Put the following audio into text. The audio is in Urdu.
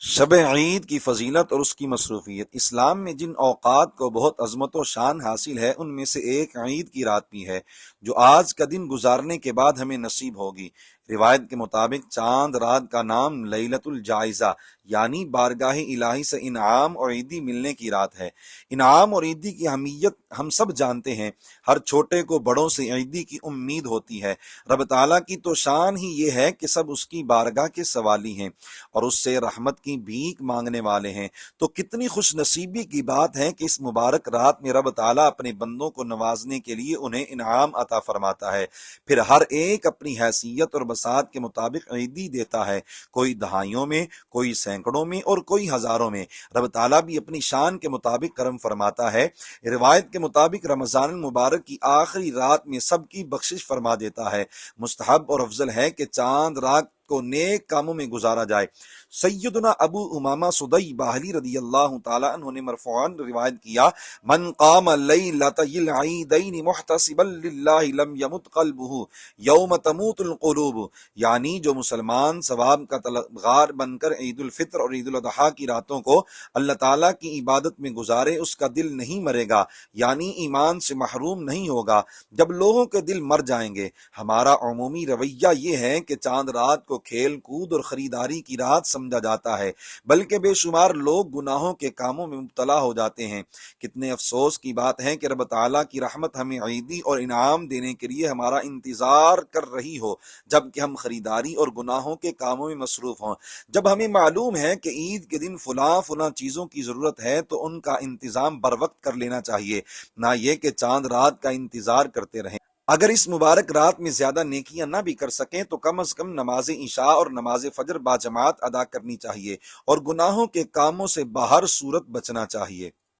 شب عید کی فضیلت اور اس کی مصروفیت۔ اسلام میں جن اوقات کو بہت عظمت و شان حاصل ہے ان میں سے ایک عید کی رات بھی ہے، جو آج کا دن گزارنے کے بعد ہمیں نصیب ہوگی۔ روایت کے مطابق چاند رات کا نام لیلۃ الجائزہ یعنی بارگاہ الہی سے انعام اور عیدی ملنے کی رات ہے۔ انعام اور عیدی کی اہمیت ہم سب جانتے ہیں، ہر چھوٹے کو بڑوں سے عیدی کی امید ہوتی ہے۔ رب تعالیٰ کی تو شان ہی یہ ہے کہ سب اس کی بارگاہ کے سوالی ہیں اور اس سے رحمت کی بھیک مانگنے والے ہیں، تو کتنی خوش نصیبی کی بات ہے کہ اس مبارک رات میں رب تعالیٰ اپنے بندوں کو نوازنے کے لیے انہیں انعام عطا فرماتا ہے، پھر ہر ایک اپنی حیثیت اور بساط کے مطابق عیدی دیتا ہے، کوئی دہائیوں میں، کوئی سینکڑوں میں اور کوئی ہزاروں میں۔ رب تعالیٰ بھی اپنی شان کے مطابق کرم فرماتا ہے۔ روایت کے مطابق رمضان المبارک کی آخری رات میں سب کی بخشش فرما دیتا ہے۔ مستحب اور افضل ہے کہ چاند رات کو نیک کاموں میں گزارا جائے۔ سیدنا ابو امامہ سدی باہلی رضی اللہ تعالیٰ عنہ نے مرفوعاً روایت کیا، من قام لیلۃ العیدین محتسبا للہ لم یمت قلبہ یوم تموت القلوب، یعنی جو مسلمان ثواب کا طلبگار بن کر عید الفطر اور عید الاضحیٰ کی راتوں کو اللہ تعالیٰ کی عبادت میں گزارے، اس کا دل نہیں مرے گا، یعنی ایمان سے محروم نہیں ہوگا جب لوگوں کے دل مر جائیں گے۔ ہمارا عمومی رویہ یہ ہے کہ چاند رات کو کھیل کود اور خریداری کی رات سمجھا جاتا ہے، بلکہ بے شمار لوگ گناہوں کے کاموں میں مبتلا ہو جاتے ہیں۔ کتنے افسوس کی بات ہے کہ رب تعالیٰ کی رحمت ہمیں عیدی اور انعام دینے کے لیے ہمارا انتظار کر رہی ہو، جبکہ ہم خریداری اور گناہوں کے کاموں میں مصروف ہوں۔ جب ہمیں معلوم ہے کہ عید کے دن فلاں فلاں چیزوں کی ضرورت ہے تو ان کا انتظام بر وقت کر لینا چاہیے، نہ یہ کہ چاند رات کا انتظار کرتے رہیں۔ اگر اس مبارک رات میں زیادہ نیکیاں نہ بھی کر سکیں تو کم از کم نماز عشاء اور نماز فجر باجماعت ادا کرنی چاہیے اور گناہوں کے کاموں سے بہر صورت بچنا چاہیے۔